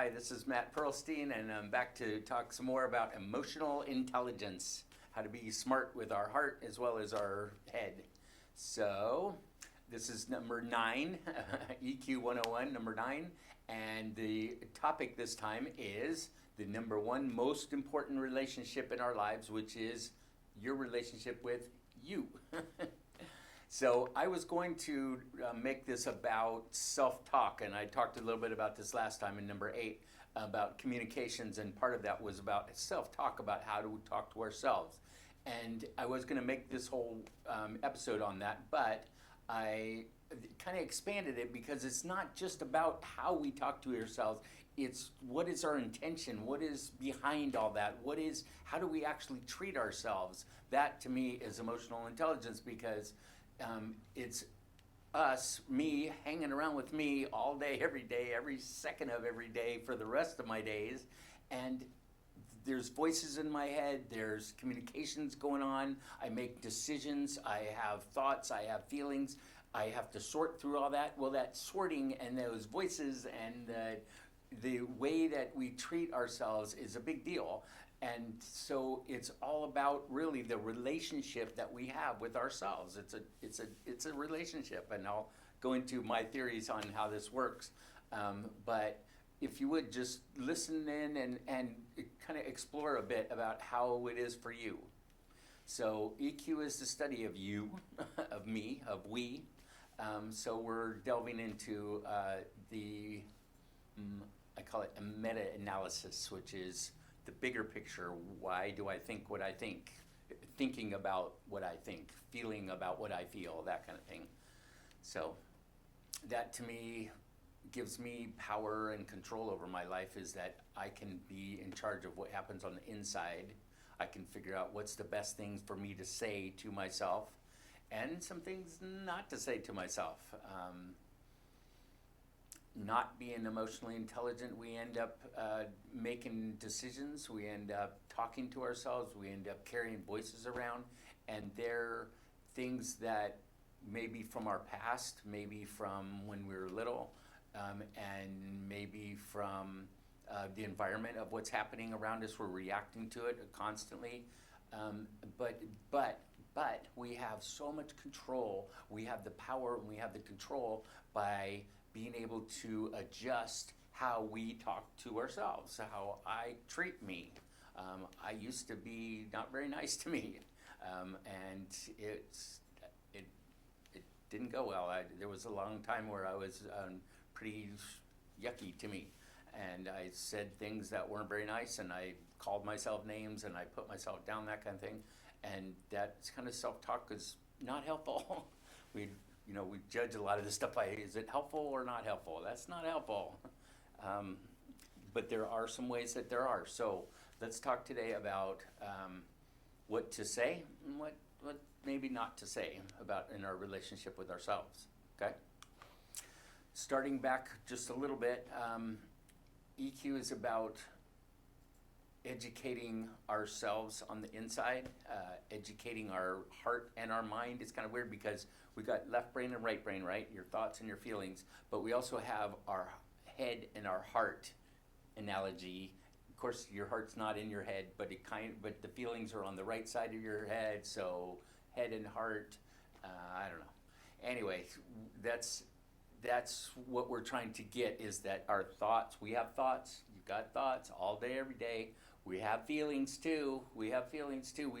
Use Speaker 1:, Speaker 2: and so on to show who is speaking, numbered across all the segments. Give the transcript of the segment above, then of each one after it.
Speaker 1: Hi, this is Matt Perlstein, and I'm back to talk some more about emotional intelligence, how to be smart with our heart as well as our head. So, this is number 9, EQ 101, number 9, and the topic this time is the number one most important relationship in our lives, which is your relationship with you. So I was going to make this about self-talk, and I talked a little bit about this last time in number 8 about communications, and part of that was about self-talk, about how do we talk to ourselves. And I was going to make this whole episode on that, but I kind of expanded it because it's not just about how we talk to ourselves. It's what is our intention, what is behind all that, how do we actually treat ourselves. That to me is emotional intelligence, because it's me, hanging around with me all day, every second of every day for the rest of my days. And there's voices in my head, there's communications going on, I make decisions, I have thoughts, I have feelings, I have to sort through all that. Well, that sorting and those voices and the way that we treat ourselves is a big deal. And so it's all about really the relationship that we have with ourselves. It's a relationship, and I'll go into my theories on how this works. But if you would just listen in and kind of explore a bit about how it is for you. So EQ is the study of you, of me, of we. So we're delving into I call it a meta-analysis, which is the bigger picture. Why do I think what I think? Thinking about what I think, feeling about what I feel, that kind of thing. So that to me gives me power and control over my life, is that I can be in charge of what happens on the inside. I can figure out what's the best things for me to say to myself and some things not to say to myself. Not being emotionally intelligent, we end up making decisions, we end up talking to ourselves, we end up carrying voices around, and they're things that maybe from our past, maybe from when we were little, and maybe from the environment of what's happening around us. We're reacting to it constantly, but we have so much control. We have the power and we have the control by being able to adjust how we talk to ourselves, how I treat me. I used to be not very nice to me, and it didn't go well. There was a long time where I was pretty yucky to me, and I said things that weren't very nice, and I called myself names, and I put myself down, that kind of thing. And that kind of self-talk is not helpful. We judge a lot of this stuff by, is it helpful or not helpful? That's not helpful. But there are some ways that there are. So let's talk today about what to say and what maybe not to say about in our relationship with ourselves, okay? Starting back just a little bit, EQ is about educating ourselves on the inside, educating our heart and our mind. It's kind of weird because we got left brain and right brain, right? Your thoughts and your feelings, but we also have our head and our heart analogy. Of course, your heart's not in your head, but but the feelings are on the right side of your head. So head and heart, I don't know. Anyway, that's what we're trying to get, is that our thoughts. We have thoughts. You've got thoughts all day, every day. We have feelings too. We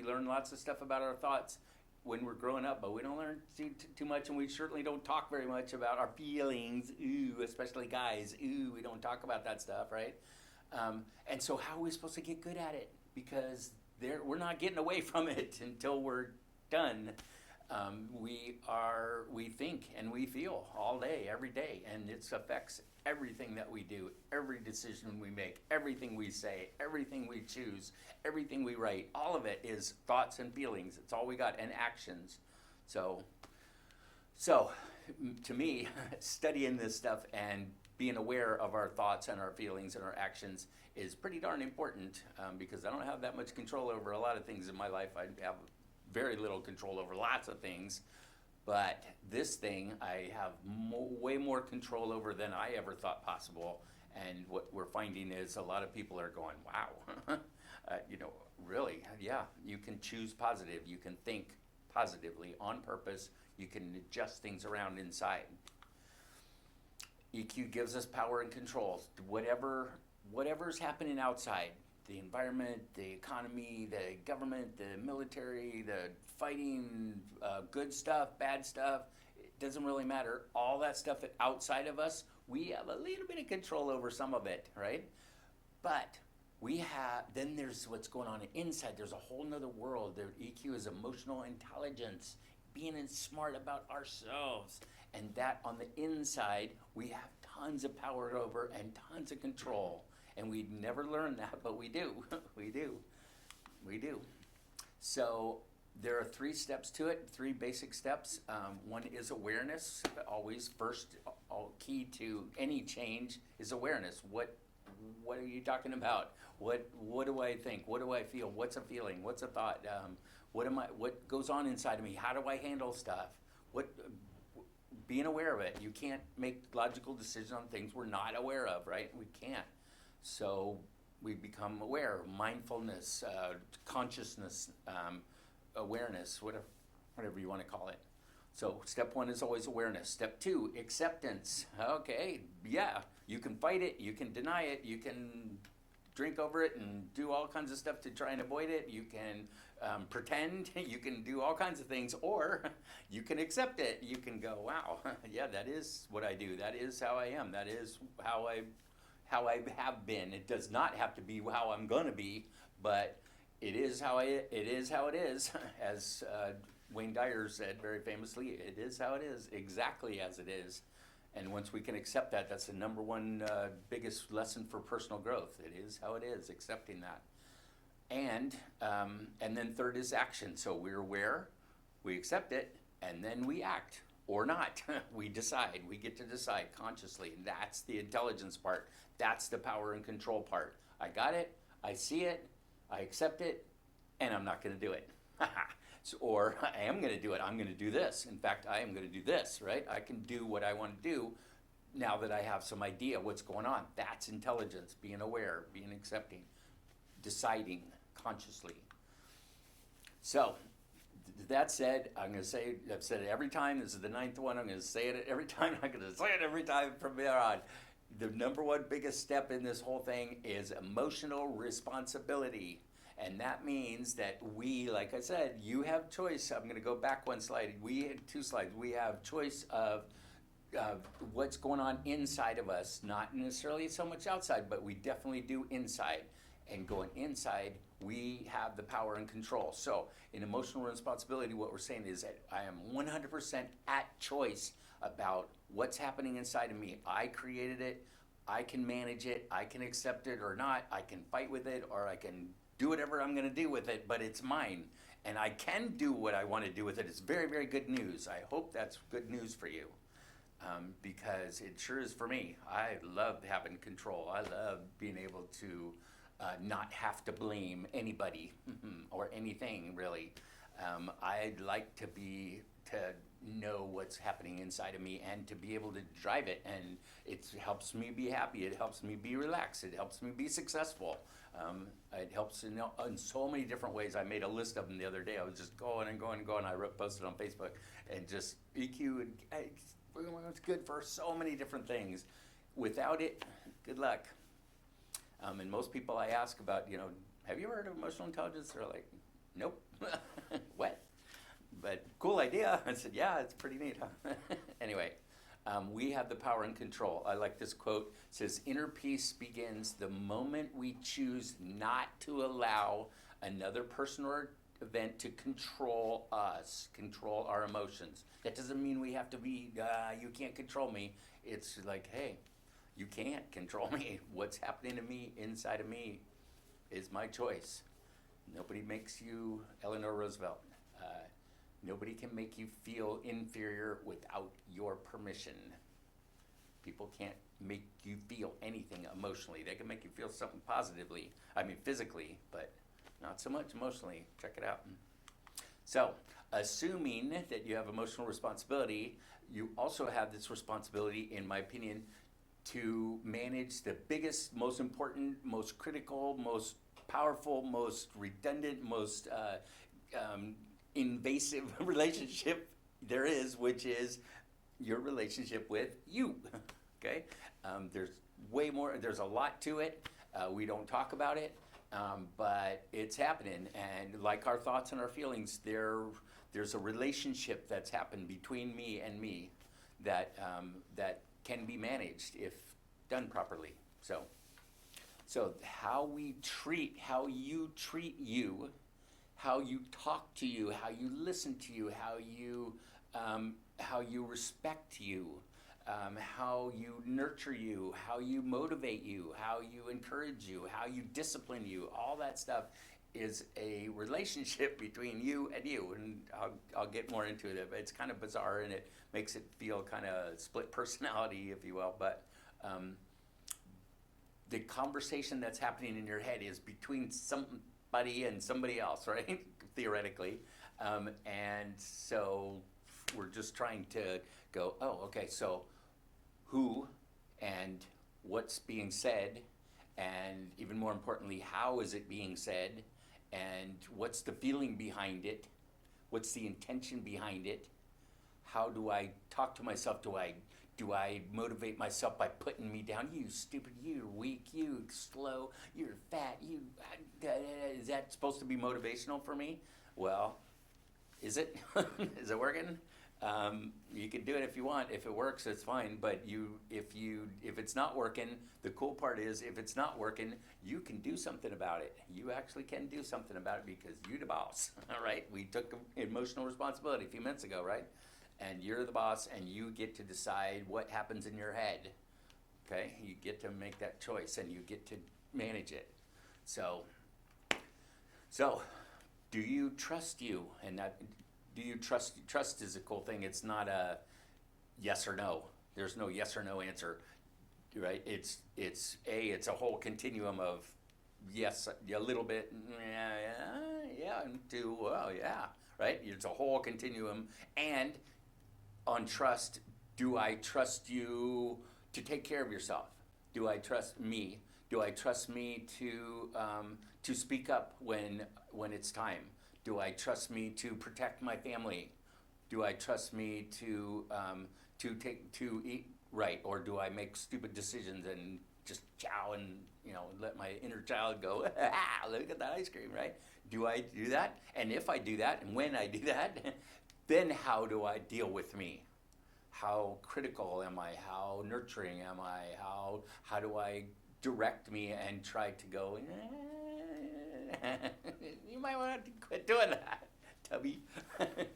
Speaker 1: learn lots of stuff about our thoughts when we're growing up, but we don't learn too much, and we certainly don't talk very much about our feelings. Ooh, especially guys. Ooh, we don't talk about that stuff, right? And so how are we supposed to get good at it? Because we're not getting away from it until we're done. We think and we feel all day, every day, and it affects everything that we do, every decision we make, everything we say, everything we choose, everything we write. All of it is thoughts and feelings. It's all we got, and actions. So to me, studying this stuff and being aware of our thoughts and our feelings and our actions is pretty darn important, because I don't have that much control over a lot of things in my life. I have very little control over lots of things, but this thing I have way more control over than I ever thought possible, And what we're finding is a lot of people are going, wow, you know, really, yeah, you can choose positive. You can think positively on purpose. You can adjust things around inside. EQ gives us power and control. Whatever's happening outside, the environment, the economy, the government, the military, the fighting, good stuff, bad stuff, it doesn't really matter. All that stuff outside of us, we have a little bit of control over some of it, right? But then there's what's going on inside. There's a whole nother world. The EQ is emotional intelligence, being smart about ourselves. And that on the inside, we have tons of power over and tons of control. And we never learn that, but we do. we do. So there are 3 steps to it, 3 basic steps. One is awareness. Always first, key to any change is awareness. What are you talking about? What do I think? What do I feel? What's a feeling? What's a thought? What goes on inside of me? How do I handle stuff? Being aware of it. You can't make logical decisions on things we're not aware of, right? We can't. So we become aware, mindfulness, consciousness, awareness, whatever you want to call it. So step 1 is always awareness. Step 2, acceptance. Okay, yeah, you can fight it, you can deny it, you can drink over it and do all kinds of stuff to try and avoid it. You can pretend, you can do all kinds of things, or you can accept it. You can go, wow, yeah, that is what I do. That is how I am. That is how I have been. It does not have to be how I'm going to be, but it is how it is. As Wayne Dyer said very famously, it is how it is, exactly as it is. And once we can accept that, that's the number one biggest lesson for personal growth. It is how it is, accepting that. And then third is action. So we're aware, we accept it, and then we act or not. We decide. We get to decide consciously. And that's the intelligence part. That's the power and control part. I got it. I see it. I accept it, and I'm not going to do it. Or I am going to do it. I'm going to do this. In fact, I am going to do this, right? I can do what I want to do now that I have some idea what's going on. That's intelligence, being aware, being accepting, deciding consciously. So, that said, I'm going to say, I've said it every time. This is the 9th one. I'm going to say it every time. I'm going to say it every time from there on. The number one biggest step in this whole thing is emotional responsibility. And that means that we, like I said, you have choice. I'm going to go back one slide. We had 2 slides. We have choice of what's going on inside of us, not necessarily so much outside, but we definitely do inside. And going inside, we have the power and control. So in emotional responsibility, what we're saying is that I am 100% at choice about what's happening inside of me. I created it. I can manage it. I can accept it or not. I can fight with it, or I can do whatever I'm going to do with it, but it's mine. And I can do what I want to do with it. It's very, very good news. I hope that's good news for you, because it sure is for me. I love having control. I love being able to not have to blame anybody or anything, really. I'd like to know what's happening inside of me and to be able to drive it, and it helps me be happy. It helps me be relaxed. It helps me be successful. It helps in so many different ways. I made a list of them the other day. I was just going and going and going. I posted on Facebook, and just EQ, and it's good for so many different things. Without it, good luck. And most people I ask about, have you ever heard of emotional intelligence? They're like, nope. What? But cool idea. I said, yeah, it's pretty neat, huh? Anyway, we have the power and control. I like this quote. It says, inner peace begins the moment we choose not to allow another person or event to control us, control our emotions. That doesn't mean we have to be, you can't control me. It's like, hey, you can't control me. What's happening to me, inside of me, is my choice. Nobody makes you Eleanor Roosevelt. Nobody can make you feel inferior without your permission. People can't make you feel anything emotionally. They can make you feel something positively, physically, but not so much emotionally. Check it out. So, assuming that you have emotional responsibility, you also have this responsibility, in my opinion, to manage the biggest, most important, most critical, most powerful, most redundant, most invasive relationship there is, which is your relationship with you. Okay? There's way more, there's a lot to it. We don't talk about it, but it's happening. And like our thoughts and our feelings, there's a relationship that's happened between me and me that, that can be managed if done properly. So how you treat you, how you talk to you, how you listen to you, how you respect you, how you nurture you, how you motivate you, how you encourage you, how you discipline you, all that stuff is a relationship between you and you. And I'll get more into it. It's kind of bizarre and it makes it feel kind of split personality, if you will. But the conversation that's happening in your head is between somebody and somebody else, right? Theoretically. And so we're just trying to go, oh, okay, so who and what's being said, and even more importantly, how is it being said, and what's the feeling behind it, what's the intention behind it, how do I talk to myself, do I motivate myself by putting me down, you stupid, you're weak, you slow, you're fat, is that supposed to be motivational for me? Well, is it? Is it working? You can do it if you want. If it works, it's fine. But if it's not working, the cool part is if it's not working, you can do something about it. You actually can do something about it because you're the boss. All right. We took emotional responsibility a few minutes ago, right? And you're the boss, and you get to decide what happens in your head. Okay. You get to make that choice, and you get to manage it. So, do you trust you? And that. Do you trust? Trust is a cool thing. It's not a yes or no. There's no yes or no answer, right? It's a whole continuum of yes, a little bit, yeah, and to well, yeah, right? It's a whole continuum. And on trust, do I trust you to take care of yourself? Do I trust me? Do I trust me to speak up when it's time? Do I trust me to protect my family? Do I trust me to eat right, or do I make stupid decisions and just chow and let my inner child go? Look at that ice cream, right? Do I do that? And if I do that, and when I do that, then how do I deal with me? How critical am I? How nurturing am I? How do I direct me and try to go? You might want to quit doing that, Tubby.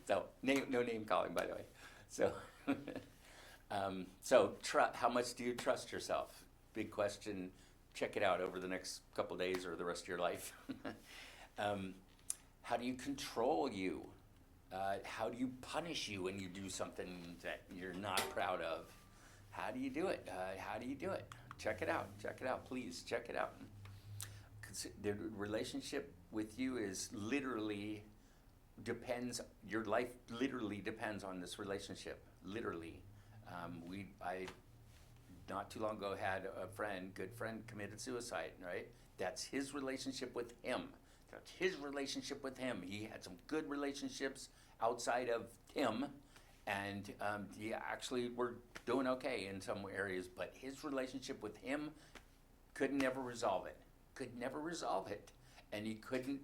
Speaker 1: So, no name calling, by the way. So, how much do you trust yourself? Big question. Check it out over the next couple days or the rest of your life. How do you control you? How do you punish you when you do something that you're not proud of? How do you do it? Check it out. Please check it out. The relationship with you is literally depends. Your life literally depends on this relationship. Literally, I not too long ago had a good friend committed suicide. Right, that's his relationship with him. He had some good relationships outside of him, and he actually were doing okay in some areas. But his relationship with him could never resolve it. And he couldn't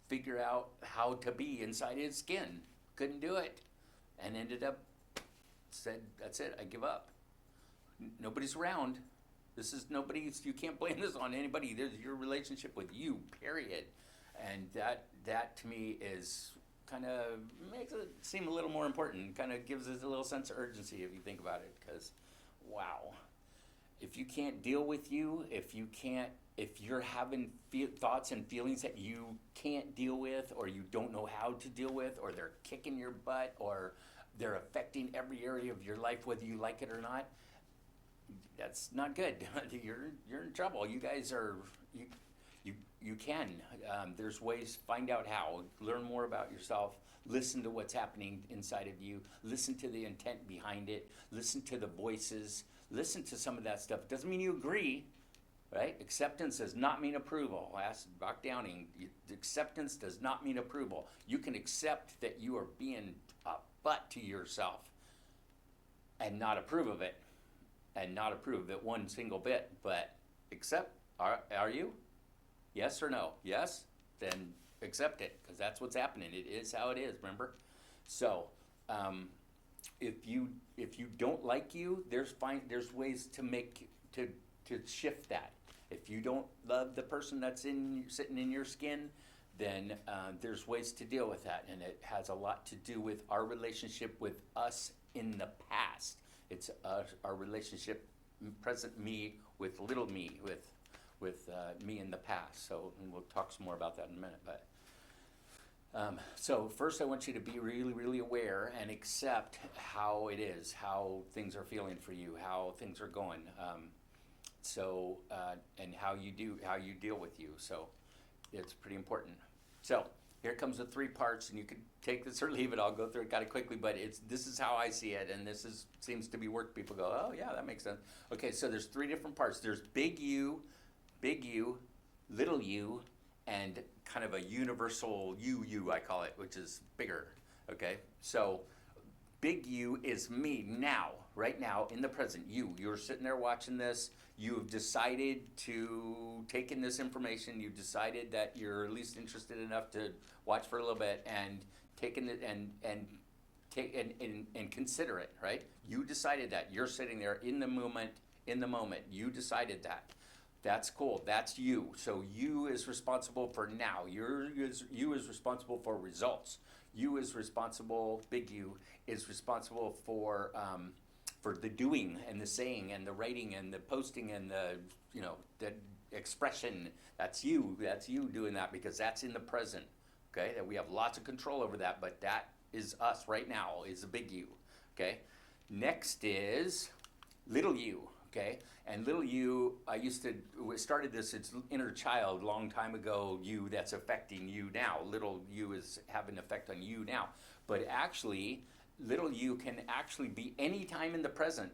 Speaker 1: figure out how to be inside his skin. Couldn't do it, and ended up said, "That's it. I give up." Nobody's around. You can't blame this on anybody. There's your relationship with you, period. And that to me is kind of makes it seem a little more important. Kind of gives us a little sense of urgency if you think about it. Because, wow. If you can't deal with you, if you're having thoughts and feelings that you can't deal with, or you don't know how to deal with, or they're kicking your butt, or they're affecting every area of your life, whether you like it or not, that's not good. You're in trouble. You guys are, you can. There's ways, find out how, learn more about yourself, listen to what's happening inside of you, listen to the intent behind it, listen to the voices, listen to some of that stuff. It doesn't mean you agree, right? Acceptance does not mean approval. Ask Doc Downing. Acceptance does not mean approval. You can accept that you are being a butt to yourself and not approve of it, and not approve of it one single bit, but accept. Are you? Yes or no? Yes? Then accept it, because that's what's happening. It is how it is, remember? So, if you don't like you, there's ways to make to shift that. If you don't love the person that's sitting in your skin, then there's ways to deal with that, and it has a lot to do with our relationship with us in the past. It's our relationship, present me with little me, with me in the past. So, and we'll talk some more about that in a minute. But so first, I want you to be really, really aware and accept how it is, how things are feeling for you, how things are going. And how you deal with you. So it's pretty important. So here comes the 3 parts, and you can take this or leave it. I'll go through it kind of quickly, but this is how I see it, and seems to be work. People go, oh yeah, that makes sense. Okay, so there's 3 different parts. There's big you, little you, and kind of a universal you, I call it, which is bigger. Okay, so big you is me now, right now, in the present. You're sitting there watching this. You've decided to take in this information. You've decided that you're at least interested enough to watch for a little bit and taking it and consider it, right? You decided that. You're sitting there in the moment. You decided that. That's cool. That's you. So you is responsible for now. You is responsible for results. You is responsible. Big you is responsible for the doing and the saying and the writing and the posting and the expression. That's you. That's you doing that, because that's in the present. Okay, that we have lots of control over that, but that is us right now. Is a big you. Okay. Next is little you. Okay, and little you, we started this, it's inner child, long time ago, you that's affecting you now. Little you is having an effect on you now. But actually, little you can actually be any time in the past.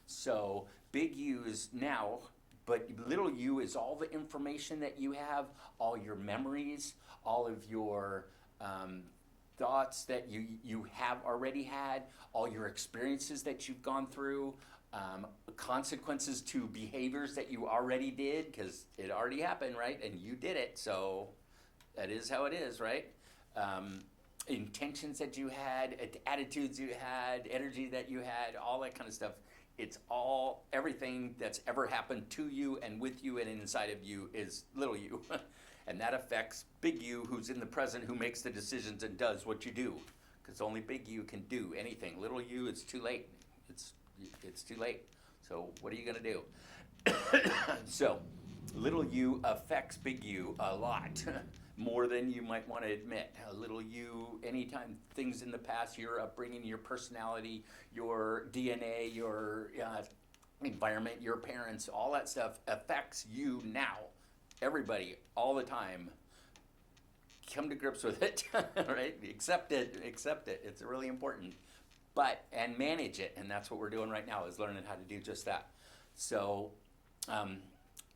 Speaker 1: So big you is now, but little you is all the information that you have, all your memories, all of your thoughts that you have already had, all your experiences that you've gone through, consequences to behaviors that you already did, because it already happened, right? And you did it, so that is how it is, right? Intentions that you had, attitudes you had, energy that you had, all that kind of stuff. It's all, everything that's ever happened to you and with you and inside of you is little you. And that affects big you, who's in the present, who makes the decisions and does what you do. Because only big you can do anything. Little you, it's too late. It's too late. So what are you going to do? So little you affects big you a lot. More than you might want to admit. A little you, anytime things in the past, your upbringing, your personality, your DNA, your environment, your parents, all that stuff affects you now. Everybody, all the time. Come to grips with it, right? Accept it. It's really important. And manage it, and that's what we're doing right now, is learning how to do just that. So,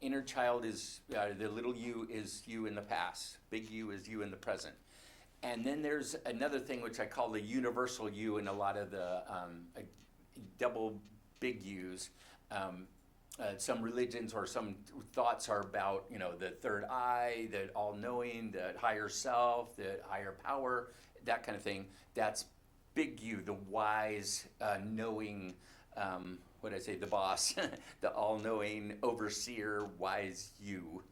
Speaker 1: inner child is, the little you is you in the past. Big you is you in the present. And then there's another thing which I call the universal you in a lot of the double big yous. Some religions or some thoughts are about, the third eye, the all-knowing, the higher self, the higher power, that kind of thing. That's big you, the wise, knowing, the boss, the all-knowing, overseer, wise you.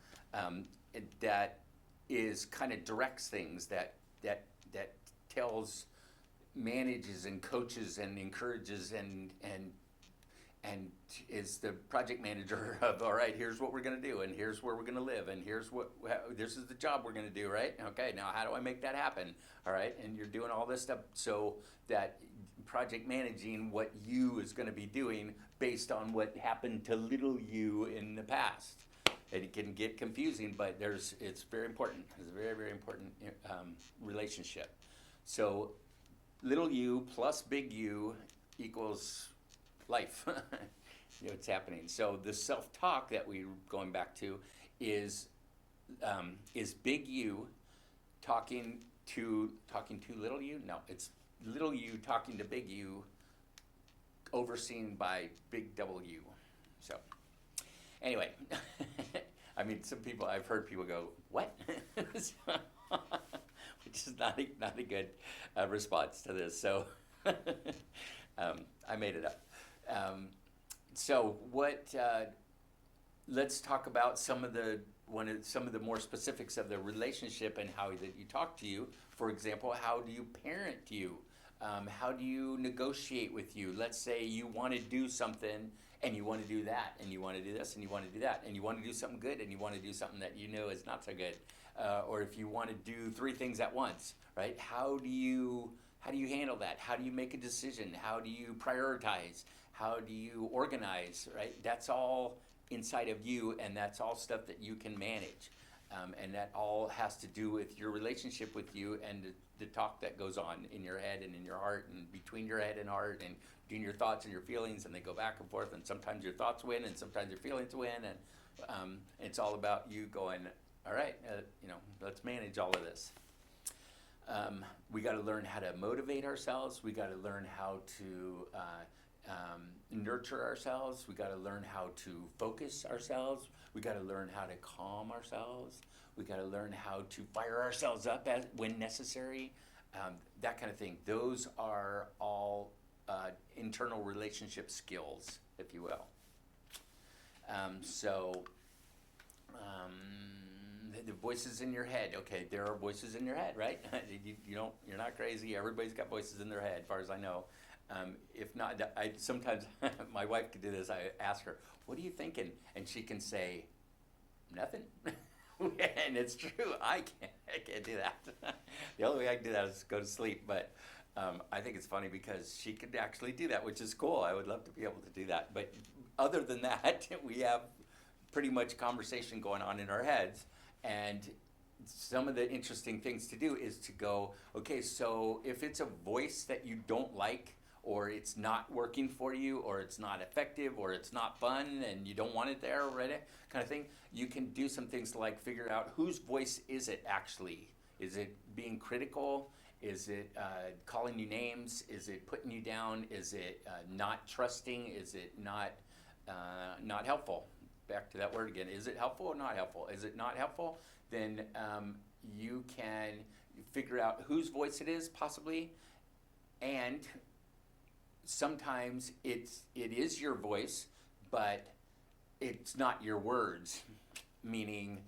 Speaker 1: That is kind of directs things, that tells, manages and coaches and encourages and is the project manager of, all right, here's what we're going to do, and here's where we're going to live, and this is the job we're going to do, right? Okay, now how do I make that happen? All right, and you're doing all this stuff, so that project managing what you is going to be doing based on what happened to little you in the past. And it can get confusing, but it's very important. It's a very, very important relationship. So little you plus big you equals life. It's happening. So the self-talk that we're going back to is big you talking to little you. No, it's little you talking to big you, overseen by big double U. So anyway, I mean, I've heard people go, what? Which is not a good response to this. So I made it up. So let's talk about some of the more specifics of the relationship and how that you talk to you. For example, how do you parent you? How do you negotiate with you? Let's say you want to do something and you want to do that, and you want to do this and you want to do that, and you want to do something good and you want to do something that you know is not so good. Or if you want to do 3 things at once, right? How do you handle that? How do you make a decision? How do you prioritize? How do you organize, right? That's all inside of you, and that's all stuff that you can manage. And that all has to do with your relationship with you and the talk that goes on in your head and in your heart and between your head and heart and between your thoughts and your feelings, and they go back and forth, and sometimes your thoughts win and sometimes your feelings win, and it's all about you going, all right, let's manage all of this. We got to learn how to motivate ourselves. We got to learn how to nurture ourselves. We got to learn how to focus ourselves. We got to learn how to calm ourselves. We got to learn how to fire ourselves up when necessary. That kind of thing. Those are all internal relationship skills, if you will. The voices in your head. Okay, there are voices in your head, right? You're not crazy. Everybody's got voices in their head, as far as I know. If not, sometimes my wife could do this. I ask her, "What are you thinking?" And she can say, "Nothing." And it's true. I can't do that. The only way I can do that is go to sleep. But I think it's funny because she could actually do that, which is cool. I would love to be able to do that. But other than that, we have pretty much conversation going on in our heads. And some of the interesting things to do is to go, okay, so if it's a voice that you don't like, or it's not working for you, or it's not effective, or it's not fun, and you don't want it there already, kind of thing, you can do some things like figure out whose voice is it actually. Is it being critical? Is it calling you names? Is it putting you down? Is it not trusting? Is it not helpful? Back to that word again. Is it helpful or not helpful? Is it not helpful? Then you can figure out whose voice it is, possibly, and sometimes it is your voice, but it's not your words, meaning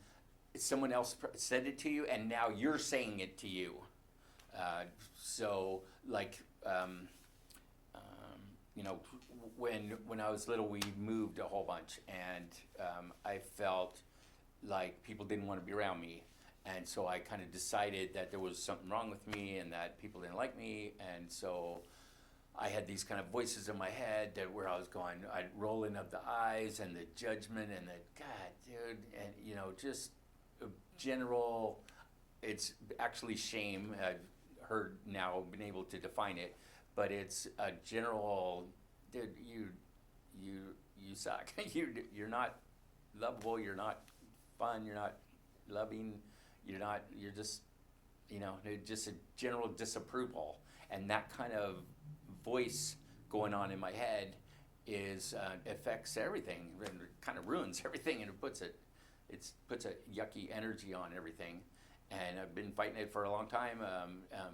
Speaker 1: someone else said it to you, and now you're saying it to you. When I was little, we moved a whole bunch, and I felt like people didn't want to be around me, and so I kind of decided that there was something wrong with me and that people didn't like me, and so I had these kind of voices in my head where I was going, I'd roll in of the eyes and the judgment and the, God, dude, and just a general, it's actually shame. I've heard now, been able to define it, but it's a general, dude, you suck. You're not lovable, you're not fun, you're not loving, you're just, just a general disapproval. And that kind of voice going on in my head affects everything, and kind of ruins everything, and it puts a yucky energy on everything. And I've been fighting it for a long time.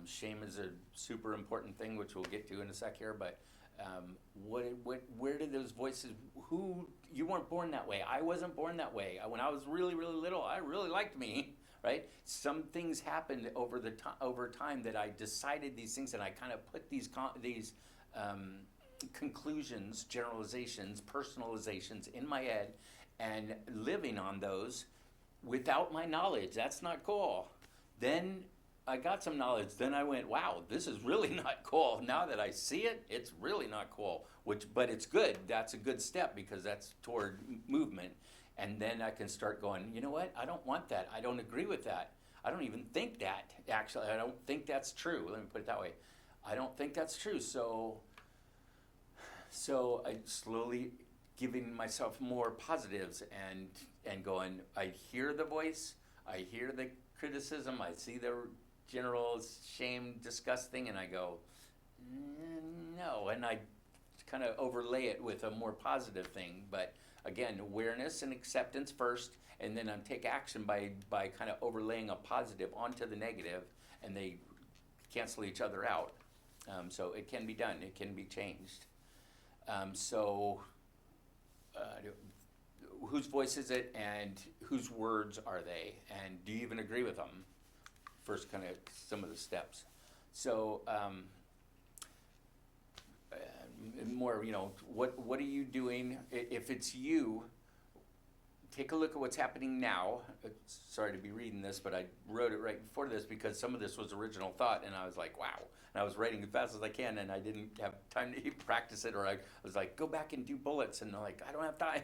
Speaker 1: Shame is a super important thing, which we'll get to in a sec here. But where did those voices? You weren't born that way. I wasn't born that way. When I was really, really little, I really liked me. Right? Some things happened over time that I decided these things, and I kind of put these conclusions, generalizations, personalizations in my head, and living on those without my knowledge. That's not cool. Then I got some knowledge. Then I went, wow, this is really not cool. Now that I see it, it's really not cool. But it's good. That's a good step because that's toward movement. And then I can start going, you know what? I don't want that. I don't agree with that. I don't even think that. Actually, I don't think that's true. Let me put it that way. I don't think that's true. So So I slowly giving myself more positives and going, I hear the voice, I hear the criticism, I see the general shame, disgust thing, and I go, no, and I kind of overlay it with a more positive thing. But again, awareness and acceptance first, and then I take action by kind of overlaying a positive onto the negative, and they cancel each other out. So it can be done, it can be changed. So whose voice is it, and whose words are they, and do you even agree with them? First, kind of some of the steps. So more, what are you doing? If it's you, take a look at what's happening now. Sorry to be reading this, but I wrote it right before this because some of this was original thought, and I was like, wow. And I was writing as fast as I can, and I didn't have time to practice it, or I was like, go back and do bullets, and I'm like, I don't have time.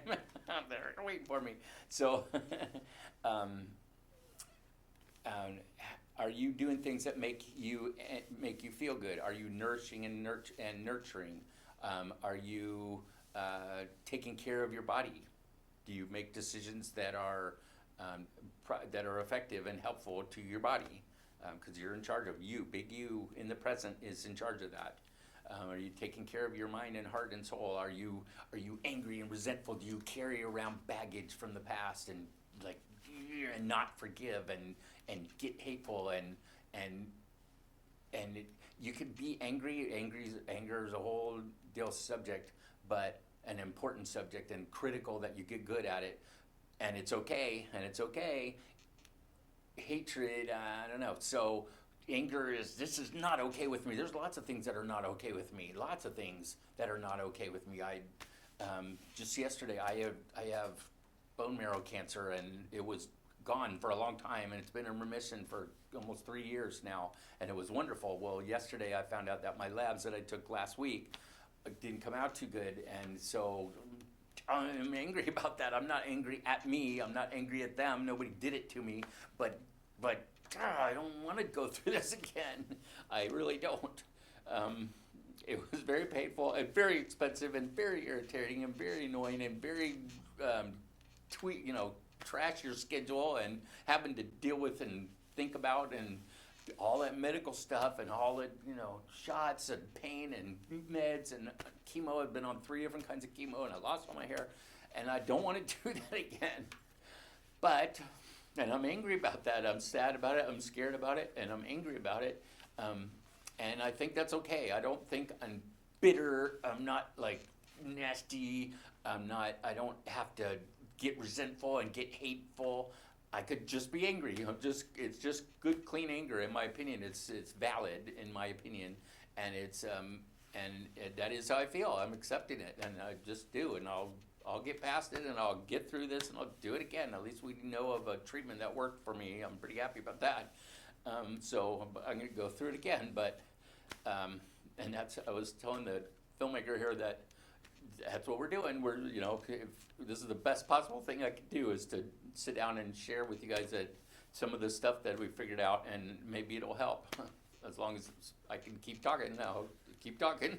Speaker 1: They're waiting for me. So are you doing things that make you feel good? Are you nourishing and nurturing? Are you taking care of your body? Do you make decisions that are effective and helpful to your body? Because you're in charge of you. Big you in the present is in charge of that. Are you taking care of your mind and heart and soul? Are you angry and resentful? Do you carry around baggage from the past and not forgive and get hateful and you can be angry. Anger is a whole deal subject, but an important subject and critical that you get good at it, and it's okay. Hatred, I don't know. So anger this is not okay with me. There's lots of things that are not okay with me. I just yesterday I have bone marrow cancer, and it was gone for a long time, and it's been in remission for almost 3 years now, and it was wonderful. Well, yesterday I found out that my labs that I took last week didn't come out too good, and so I'm angry about that. I'm not angry at me. I'm not angry at them. Nobody did it to me, but God, I don't want to go through this again. I really don't. It was very painful and very expensive and very irritating and very annoying and very trash your schedule and having to deal with and think about and all that medical stuff and all the shots and pain and meds and chemo. I've been on 3 different kinds of chemo, and I lost all my hair, and I don't want to do that again. And I'm angry about that. I'm sad about it. I'm scared about it, and I'm angry about it. And I think that's okay. I don't think I'm bitter. I'm not nasty. I don't have to get resentful and get hateful. I could just be angry. It's just good, clean anger. In my opinion, it's valid in my opinion, and that is how I feel. I'm accepting it, and I just do, and I'll get past it, and I'll get through this, and I'll do it again. At least we know of a treatment that worked for me. I'm pretty happy about that. So I'm going to go through it again, but and I was telling the filmmaker here that that's what we're doing. If this is the best possible thing I could do is to sit down and share with you guys some of the stuff that we figured out, and maybe it'll help. As long as I can keep talking, I'll keep talking.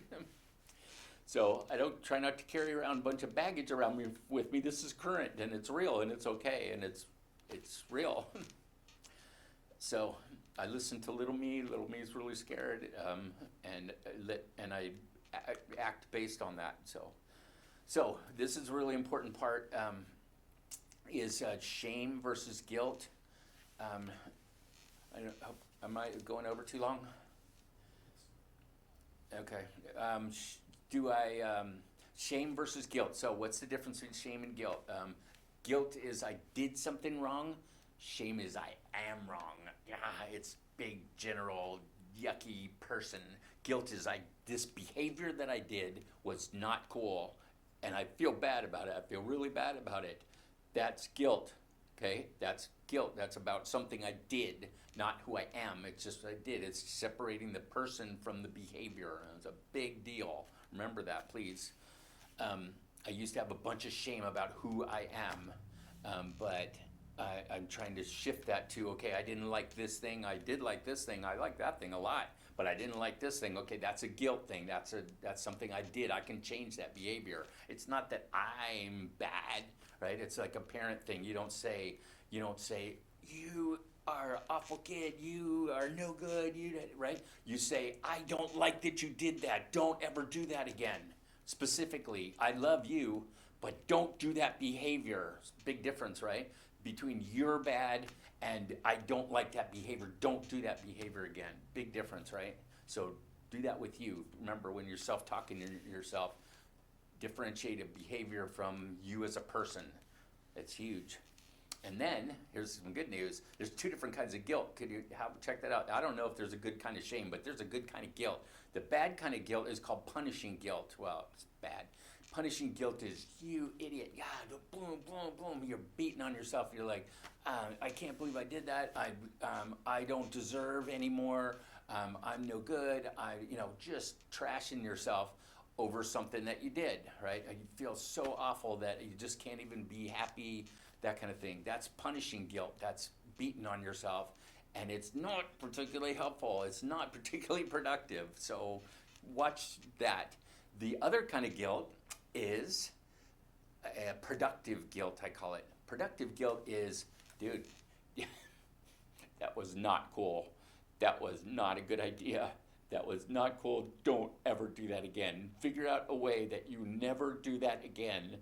Speaker 1: So I don't try not to carry around a bunch of baggage around me with me. This is current, and it's real, and it's okay, and it's real. So I listen to little me. Little me's really scared, and I act based on that. So this is a really important part, is shame versus guilt. Am I going over too long? Okay. Shame versus guilt. So what's the difference between shame and guilt? Guilt is I did something wrong. Shame is I am wrong. It's big, general, yucky person. Guilt is this behavior that I did was not cool, and I feel bad about it. I feel really bad about it. That's guilt, okay? That's guilt. That's about something I did, not who I am. It's just what I did. It's separating the person from the behavior. It's a big deal. Remember that, please. I used to have a bunch of shame about who I am, but I'm trying to shift that to, okay, I didn't like this thing. I did like this thing. I like that thing a lot, but I didn't like this thing. Okay, that's a guilt thing. That's something I did. I can change that behavior. It's not that I'm bad, right? It's like a parent thing. You don't say you are an awful kid. You are no good. Right? You say, I don't like that you did that. Don't ever do that again. Specifically, I love you, but don't do that behavior. Big difference, right? Between you're bad and I don't like that behavior. Don't do that behavior again. Big difference, right? So do that with you. Remember, when you're self-talking to yourself, differentiate a behavior from you as a person. It's huge. And then, here's some good news. There's 2 different kinds of guilt. Could you check that out? I don't know if there's a good kind of shame, but there's a good kind of guilt. The bad kind of guilt is called punishing guilt. Well, it's bad. Punishing guilt is, you idiot, God, boom, boom, boom. You're beating on yourself. You're like, I can't believe I did that. I don't deserve anymore. I'm no good. Just trashing yourself over something that you did, right? You feel so awful that you just can't even be happy, that kind of thing. That's punishing guilt. That's beating on yourself. And it's not particularly helpful. It's not particularly productive. So watch that. The other kind of guilt is a productive guilt, I call it. Productive guilt is, dude, that was not cool. That was not a good idea. That was not cool. Don't ever do that again. Figure out a way that you never do that again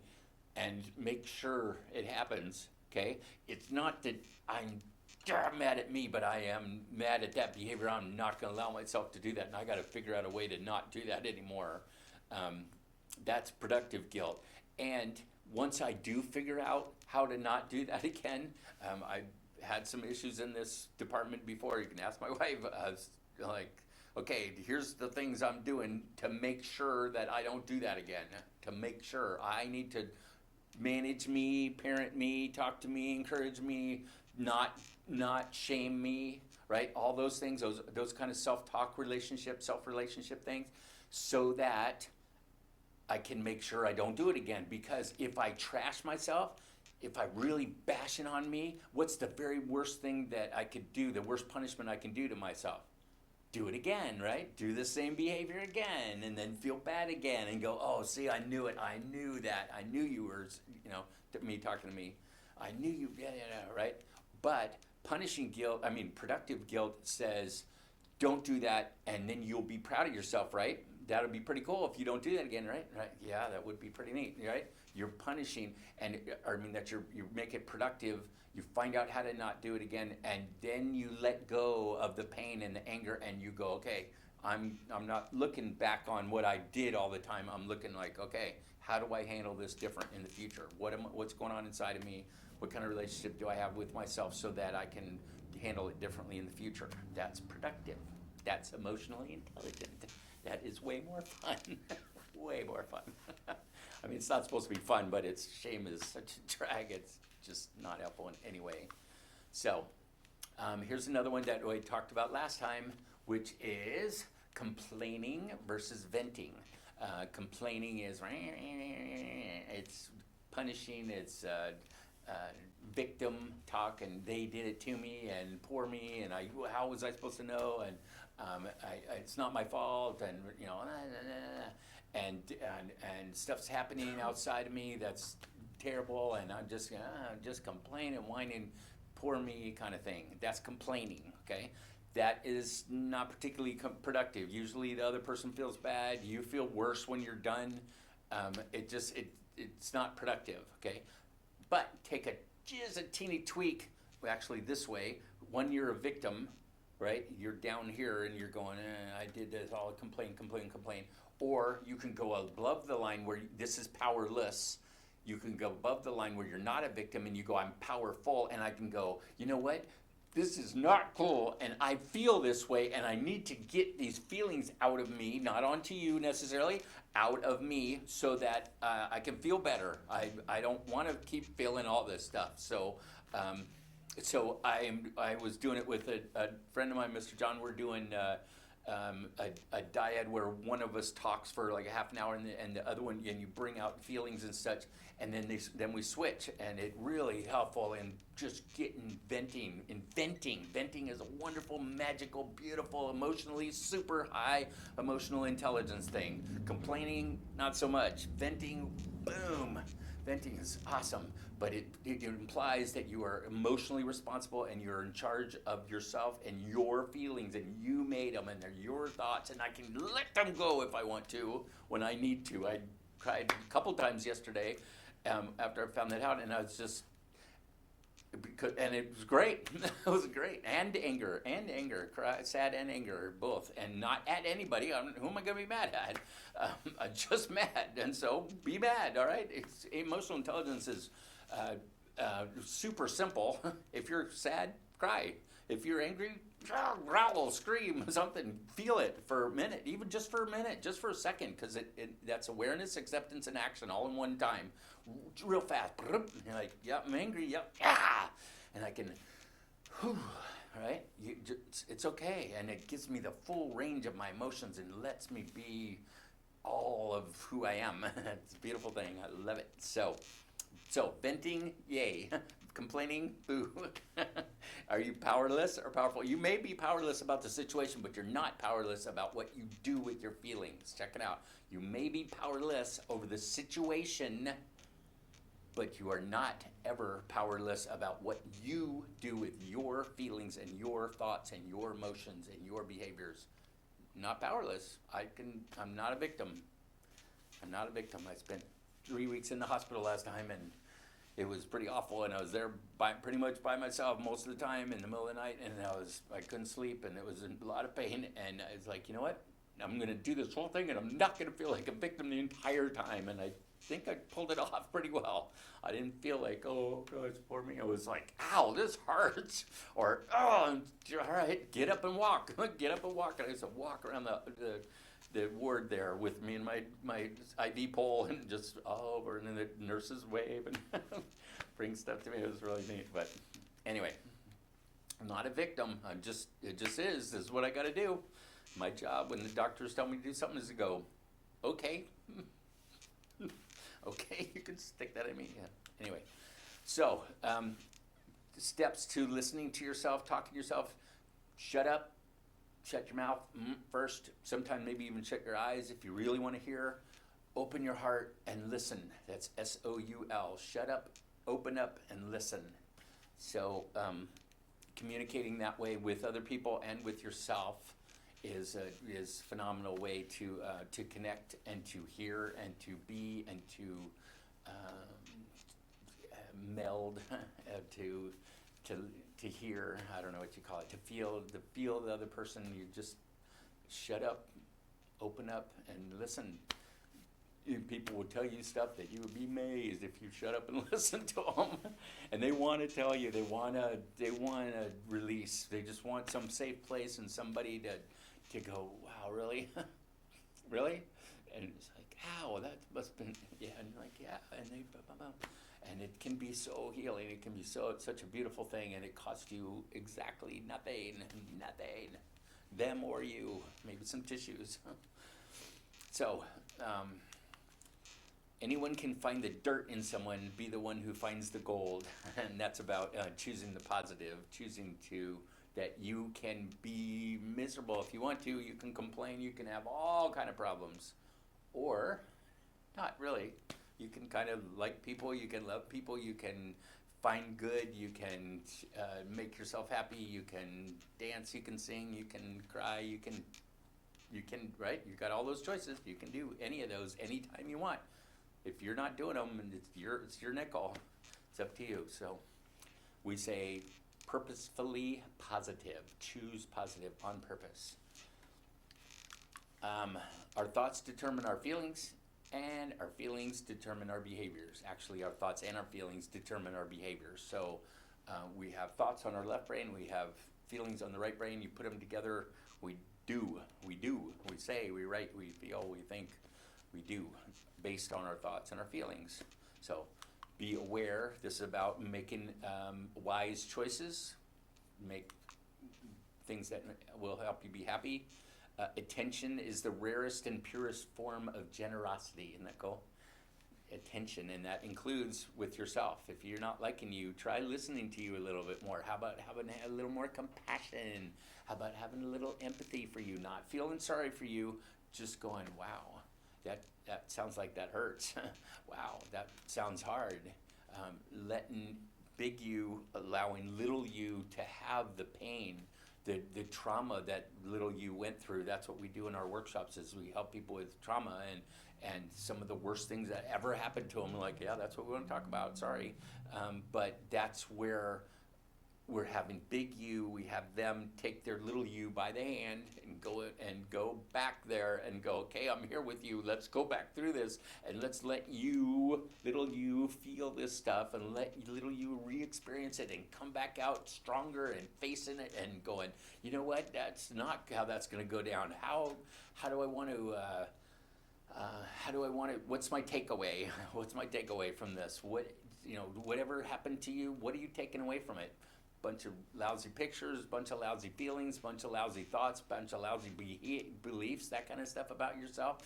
Speaker 1: and make sure it happens, okay? It's not that I'm mad at me, but I am mad at that behavior. I'm not going to allow myself to do that, and I got to figure out a way to not do that anymore. That's productive guilt. And once I do figure out how to not do that again, I've had some issues in this department before. You can ask my wife. I was like, okay, here's the things I'm doing to make sure that I don't do that again. To make sure I need to manage me, parent me, talk to me, encourage me, not shame me, right? All those things, those kind of self-talk self-relationship things, so that I can make sure I don't do it again. Because if I trash myself, if I really bash it on me, what's the very worst thing that I could do, the worst punishment I can do to myself? Do it again, right? Do the same behavior again, and then feel bad again, and go, oh, see, I knew it. I knew that. I knew you were, me talking to me. I knew you, right? But productive guilt says, don't do that, and then you'll be proud of yourself, right? That'll be pretty cool if you don't do that again, right? Right? Yeah, that would be pretty neat, right? You're punishing, that you make it productive. You find out how to not do it again, and then you let go of the pain and the anger, and you go, okay, I'm not looking back on what I did all the time. I'm looking like, okay, how do I handle this different in the future? What's going on inside of me? What kind of relationship do I have with myself so that I can handle it differently in the future? That's productive. That's emotionally intelligent. That is way more fun. Way more fun. I mean, it's not supposed to be fun, but shame is such a drag. It's just not helpful in any way. So here's another one that we talked about last time, which is complaining versus venting. Complaining is, it's punishing, it's victim talk, and they did it to me, and poor me, and how was I supposed to know, and it's not my fault, and and stuff's happening outside of me that's terrible, and I'm just complaining, whining, poor me kind of thing. That's complaining, okay? That is not particularly productive. Usually the other person feels bad. You feel worse when you're done. It's not productive, okay? But take just a teeny tweak, actually this way. When you're a victim, right? You're down here and you're going, I did this, all complain. Or you can go above the line where this is powerless. You can go above the line where you're not a victim and you go, I'm powerful, and I can go, you know what? This is not cool, and I feel this way, and I need to get these feelings out of me, not onto you necessarily, out of me, so that I can feel better. I don't want to keep feeling all this stuff. So I was doing it with a friend of mine, Mr. John. We're doing a dyad where one of us talks for like a half an hour and the other one, and you bring out feelings and such, and then we switch, and it really helpful in just getting venting is a wonderful, magical, beautiful, emotionally super high emotional intelligence thing. Complaining, not so much. Venting, boom. Venting is awesome, but it implies that you are emotionally responsible and you're in charge of yourself and your feelings, and you made them and they're your thoughts, and I can let them go if I want to when I need to. I cried a couple times yesterday after I found that out, and I was just, and it was great. It was great. And anger, cry, sad and anger, both. And not at anybody. Who am I going to be mad at? I'm just mad. And so be mad, all right? Emotional intelligence is super simple. If you're sad, cry. If you're angry, growl, scream, something. Feel it for a minute, even just for a minute, just for a second, because that's awareness, acceptance, and action all in one time, real fast. You're like, yeah, I'm angry, yeah, and I can, whew, right? It's okay, and it gives me the full range of my emotions and lets me be all of who I am. It's a beautiful thing. I love it. So venting, yay. Complaining, boo. Are you powerless or powerful? You may be powerless about the situation, but you're not powerless about what you do with your feelings. Check it out. You may be powerless over the situation, but you are not ever powerless about what you do with your feelings and your thoughts and your emotions and your behaviors. Not powerless. I'm not a victim. I'm not a victim. I spent 3 weeks in the hospital last time, and it was pretty awful, and I was there pretty much by myself most of the time in the middle of the night, and I couldn't sleep, and it was in a lot of pain, and I was like, you know what? I'm going to do this whole thing, and I'm not going to feel like a victim the entire time, and I think I pulled it off pretty well. I didn't feel like, oh, gosh, poor me. I was like, ow, this hurts, or, oh, all right, get up and walk. Get up and walk, and I used to walk around the ward there with me and my IV pole and just all over, and then the nurses wave and bring stuff to me. It was really neat. But anyway, I'm not a victim. It just is. This is what I got to do. My job when the doctors tell me to do something is to go, okay. Okay, you can stick that in me. Yeah. Anyway, so steps to listening to yourself, talking to yourself. Shut up. Shut your mouth first. Sometimes maybe even shut your eyes if you really want to hear. Open your heart and listen. That's SOUL. Shut up, open up, and listen. So communicating that way with other people and with yourself is a phenomenal way to connect and to hear and to be and to meld, to hear, I don't know what you call it, to feel the other person. You just shut up, open up, and listen. People will tell you stuff that you would be amazed if you shut up and listen to them. And they want to tell you, they want to release. They just want some safe place and somebody to go, wow, really? Really? And it's like, ow, that must have been, yeah, and you're like, yeah, and they, and it can be so healing. It can be such a beautiful thing, and it costs you exactly nothing. Them or you, maybe some tissues. So, anyone can find the dirt in someone, be the one who finds the gold. And that's about choosing the positive, choosing that you can be miserable if you want to. You can complain, you can have all kind of problems. Or, not really. You can kind of like people, you can love people, you can find good, you can make yourself happy, you can dance, you can sing, you can cry, you can, right? You've got all those choices. You can do any of those anytime you want. If you're not doing them, and it's your nickel. It's up to you. So we say purposefully positive. Choose positive on purpose. Our thoughts determine our feelings, and our feelings determine our behaviors. Actually, our thoughts and our feelings determine our behaviors. So we have thoughts on our left brain, we have feelings on the right brain. You put them together, we do, we say, we write, we feel, we think, we do, based on our thoughts and our feelings. So be aware. This is about making wise choices, make things that will help you be happy. Attention is the rarest and purest form of generosity. Isn't that cool? Attention, and that includes with yourself. If you're not liking you, try listening to you a little bit more. How about having a little more compassion? How about having a little empathy for you, not feeling sorry for you, just going, wow, that sounds like that hurts. Wow, that sounds hard. Letting big you, allowing little you to have the pain, the trauma that little you went through. That's what we do in our workshops, is we help people with trauma and some of the worst things that ever happened to them. Like, yeah, that's what we want to talk about, sorry. But that's where we're having big you, we have them take their little you by the hand and go back there and go, okay, I'm here with you, let's go back through this, and let's let you, little you, feel this stuff, and let little you re-experience it and come back out stronger and facing it and going, you know what, that's not how that's going to go down. How do I want to what's my takeaway? What's my takeaway from this? Whatever happened to you, what are you taking away from it? Bunch of lousy pictures, bunch of lousy feelings, bunch of lousy thoughts, bunch of lousy beliefs, that kind of stuff about yourself.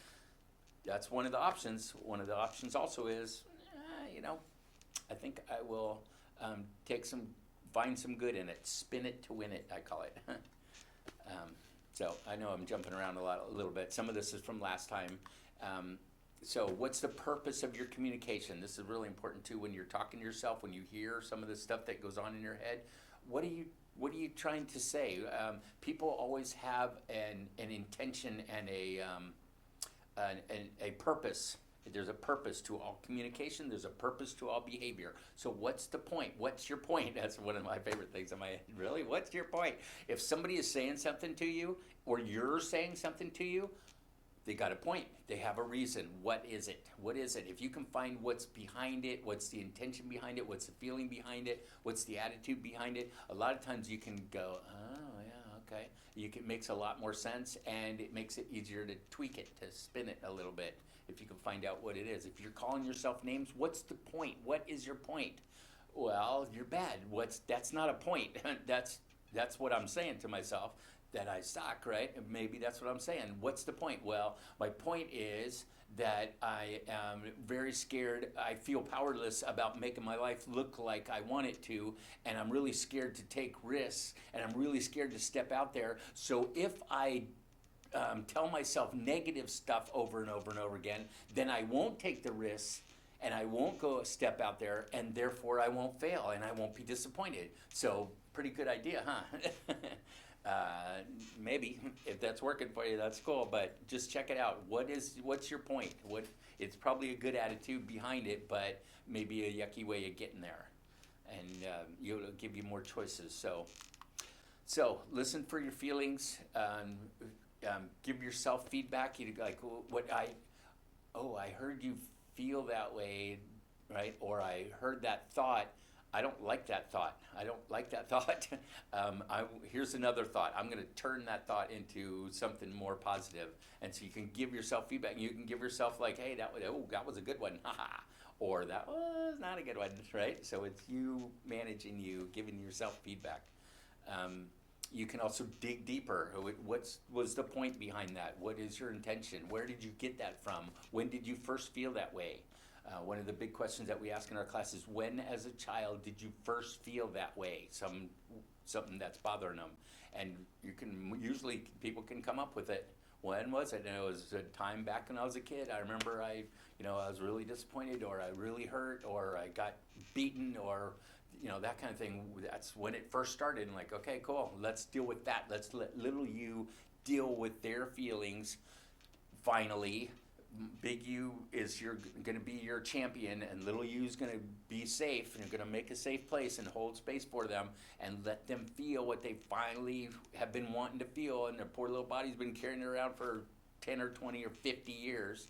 Speaker 1: That's one of the options. One of the options also is, I think I will find some good in it, spin it to win it, I call it. So I know I'm jumping around a little bit. Some of this is from last time. So what's the purpose of your communication? This is really important too when you're talking to yourself, when you hear some of the stuff that goes on in your head. What are you trying to say? People always have an intention and a purpose. There's a purpose to all communication. There's a purpose to all behavior. So what's the point? What's your point? That's one of my favorite things in my head. Really? What's your point? If somebody is saying something to you or you're saying something to you, they got a point. They have a reason. What is it? What is it? If you can find what's behind it, what's the intention behind it, what's the feeling behind it, what's the attitude behind it, a lot of times you can go, oh, yeah, okay. It makes a lot more sense, and it makes it easier to tweak it, to spin it a little bit, if you can find out what it is. If you're calling yourself names, what's the point? What is your point? Well, you're bad. That's not a point. That's what I'm saying to myself. That I suck, right? Maybe that's what I'm saying. What's the point? Well, my point is that I am very scared. I feel powerless about making my life look like I want it to, and I'm really scared to take risks, and I'm really scared to step out there. So if I tell myself negative stuff over and over and over again, then I won't take the risks, and I won't go a step out there, and therefore I won't fail, and I won't be disappointed. So pretty good idea, huh? Maybe if that's working for you, that's cool. But just check it out. What's your point? It's probably a good attitude behind it, but maybe a yucky way of getting there, and it'll give you more choices. So listen for your feelings. Give yourself feedback. You like I heard you feel that way, right? Or I heard that thought. I don't like that thought. I don't like that thought. Here's another thought. I'm going to turn that thought into something more positive. And so you can give yourself feedback. You can give yourself like, hey, that was a good one. Or that was not a good one, right? So it's you managing you, giving yourself feedback. You can also dig deeper. What was the point behind that? What is your intention? Where did you get that from? When did you first feel that way? One of the big questions that we ask in our class is, when as a child did you first feel that way? Something that's bothering them. And people can come up with it. When was it? And it was a time back when I was a kid. I remember I was really disappointed, or I really hurt, or I got beaten, or that kind of thing. That's when it first started. And like, okay, cool, let's deal with that. Let's let little you deal with their feelings. Finally, big you is going to be your champion, and little you is going to be safe, and you're going to make a safe place and hold space for them and let them feel what they finally have been wanting to feel, and their poor little body's been carrying it around for 10 or 20 or 50 years.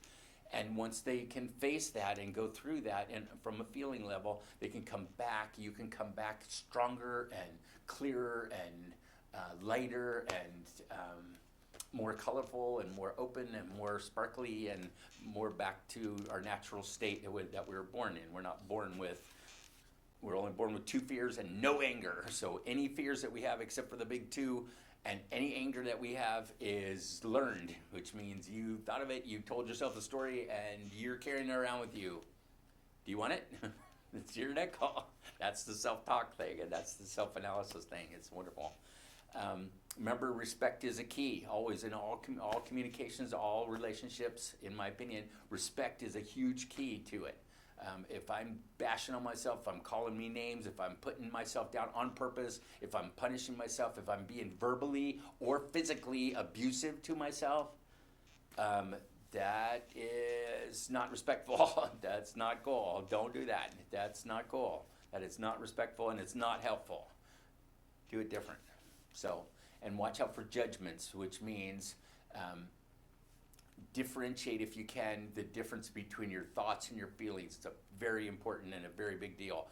Speaker 1: And once they can face that and go through that, and from a feeling level, they can come back. You can come back stronger and clearer and lighter and more colorful and more open and more sparkly and more back to our natural state that we were born in. We're only born with 2 fears and no anger. So any fears that we have except for the big 2, And any anger that we have is learned, which means you thought of it, you told yourself the story, and you're carrying it around with you. Do you want it? It's your neck call. That's the self-talk thing, and that's the self-analysis thing. It's wonderful. Remember, respect is a key. Always in all communications, all relationships, in my opinion, respect is a huge key to it. If I'm bashing on myself, if I'm calling me names, if I'm putting myself down on purpose, if I'm punishing myself, if I'm being verbally or physically abusive to myself, that is not respectful. That's not cool. Don't do that. That's not cool. That is not respectful, and it's not helpful. Do it different. So, and watch out for judgments, which means differentiate, if you can, the difference between your thoughts and your feelings. It's a very important and a very big deal.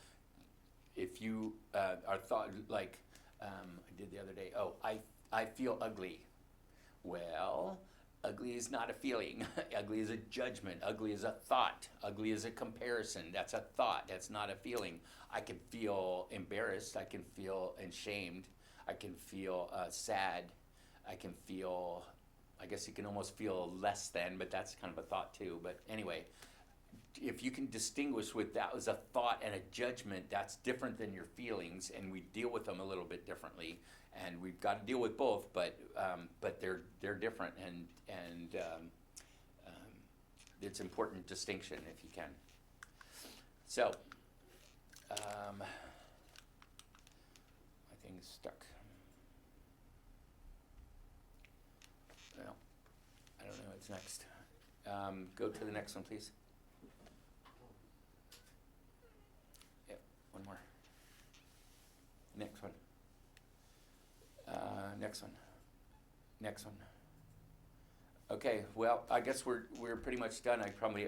Speaker 1: If you are thought, like I did the other day, I feel ugly. Well, ugly is not a feeling. Ugly is a judgment. Ugly is a thought. Ugly is a comparison. That's a thought. That's not a feeling. I can feel embarrassed. I can feel ashamed. I can feel sad. I can feel, I guess you can almost feel less than, but that's kind of a thought too. But anyway, if you can distinguish with that as a thought and a judgment, that's different than your feelings, and we deal with them a little bit differently. And we've got to deal with both, but they're different, and it's important distinction if you can. So, my thing's stuck. Well, I don't know what's next. Go to the next one, please. Yep, one more. Next one. Next one. Okay, well, I guess we're pretty much done.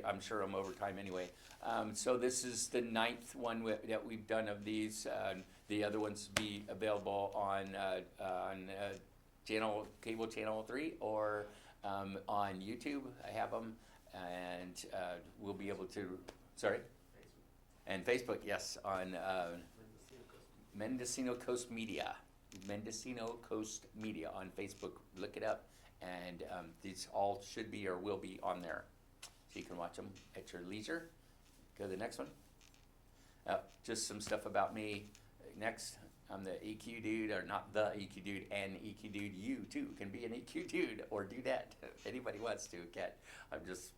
Speaker 1: I'm sure I'm over time anyway. So this is the 9th one that we've done of these. The other ones be available on cable channel 3 or on YouTube. I have them, and we'll be able to. Sorry. Facebook. And Facebook, yes, on Mendocino Coast Media. Mendocino Coast Media on Facebook. Look it up, and these all should be or will be on there, so you can watch them at your leisure. Go to the next one. Just some stuff about me. Next, I'm the EQ dude, or not the EQ dude, an EQ dude. You too can be an EQ dude, or do that. If anybody wants to, Kat. I'm just.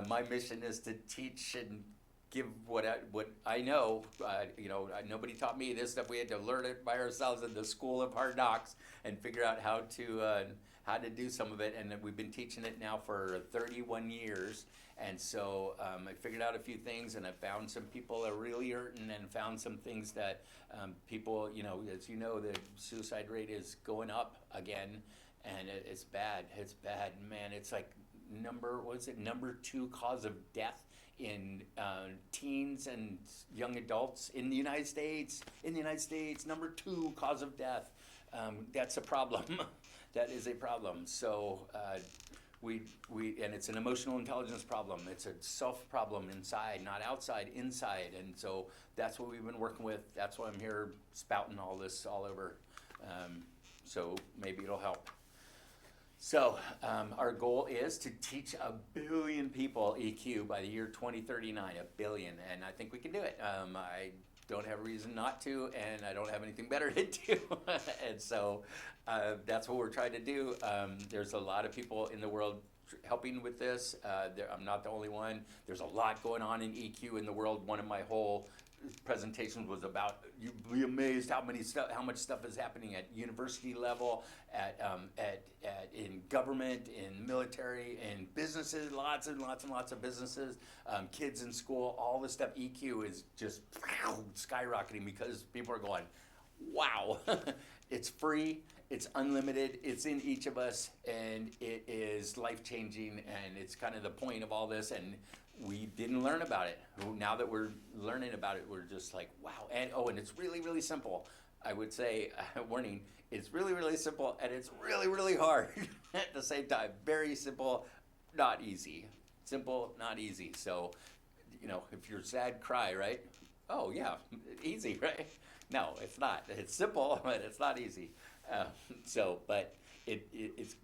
Speaker 1: My mission is to teach and give what I know. Nobody taught me this stuff. We had to learn it by ourselves in the school of hard knocks and figure out how to do some of it. And we've been teaching it now for 31 years. And so I figured out a few things, and I found some people are really hurting, and found some things that people, as you know, the suicide rate is going up again, and it's bad. It's bad, man. It's like number 2 cause of death in teens and young adults in the United States. In the United States, number 2 cause of death. That's a problem. That is a problem. So we and it's an emotional intelligence problem. It's a self problem inside, not outside, inside. And so that's what we've been working with. That's why I'm here spouting all this all over. So maybe it'll help. So our goal is to teach 1 billion people EQ by the year 2039, 1 billion, and I think we can do it. I don't have a reason not to, and I don't have anything better to do, and so that's what we're trying to do. There's a lot of people in the world helping with this. I'm not the only one. There's a lot going on in EQ in the world. One of my whole presentations was about, you'd be amazed how much stuff is happening at university level, in government, in military, in businesses, lots and lots and lots of businesses, kids in school, all this stuff. EQ is just skyrocketing because people are going, wow, it's free, it's unlimited, it's in each of us, and it is life-changing, and it's kind of the point of all this, and we didn't learn about it. Now that we're learning about it, we're just like, wow. And it's really, really simple. I would say, warning, it's really, really simple, and it's really, really hard at the same time. Very simple, not easy. Simple, not easy. So, if you're sad, cry, right? Oh yeah, easy, right? No, it's not. It's simple, but it's not easy. Uh, but it's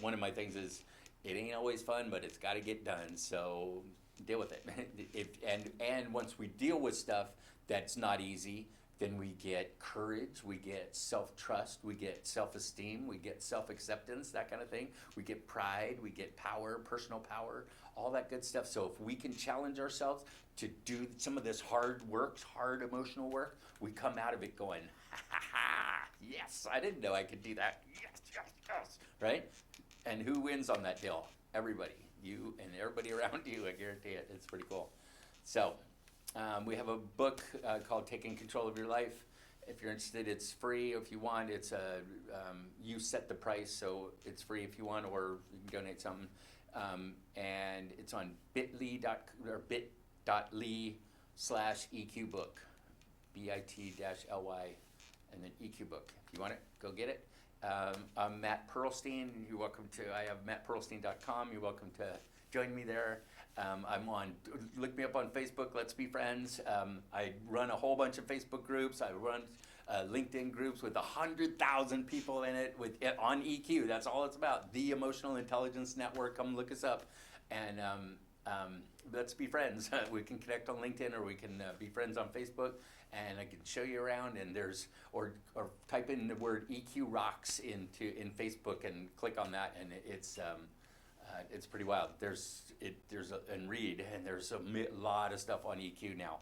Speaker 1: one of my things is it ain't always fun, but it's got to get done. So deal with it. And once we deal with stuff that's not easy, then we get courage, we get self trust, we get self esteem, we get self acceptance, that kind of thing. We get pride, we get power, personal power, all that good stuff. So if we can challenge ourselves to do some of this hard work, hard emotional work, we come out of it going, ha ha ha, yes, I didn't know I could do that. Yes, yes, yes, right? And who wins on that deal? Everybody, you and everybody around you, I guarantee it. It's pretty cool. So, we have a book called Taking Control of Your Life. If you're interested, it's free. If you want, it's you set the price, so it's free if you want, or you can donate something. And it's on bit.ly/EQbook, bit-ly, and then EQ book. If you want it, go get it. I'm Matt Pearlstein. You're welcome to. I have mattpearlstein.com. You're welcome to join me there. I'm on. Look me up on Facebook. Let's be friends. I run a whole bunch of Facebook groups. I run LinkedIn groups with 100,000 people in it on EQ. That's all it's about. The Emotional Intelligence Network. Come look us up, and let's be friends. We can connect on LinkedIn, or we can be friends on Facebook, and I can show you around. And or type in the word EQ Rocks in Facebook and click on that, and it's pretty wild. And read, and there's a lot of stuff on EQ now.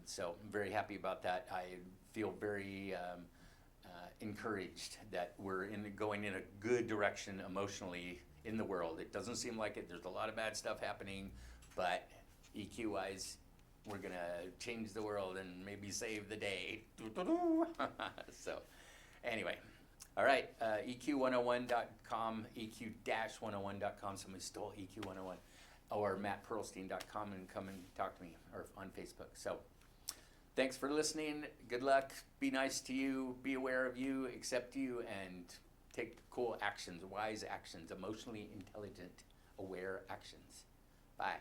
Speaker 1: So I'm very happy about that. I feel very encouraged that we're going in a good direction emotionally in the world. It doesn't seem like it. There's a lot of bad stuff happening, but EQ-wise, we're gonna change the world and maybe save the day. So, anyway. All right, EQ101.com, EQ-101.com. Somebody stole EQ101, or mattpearlstein.com, and come and talk to me, or on Facebook. So, thanks for listening. Good luck. Be nice to you. Be aware of you. Accept you, and take cool actions, wise actions, emotionally intelligent, aware actions. Bye.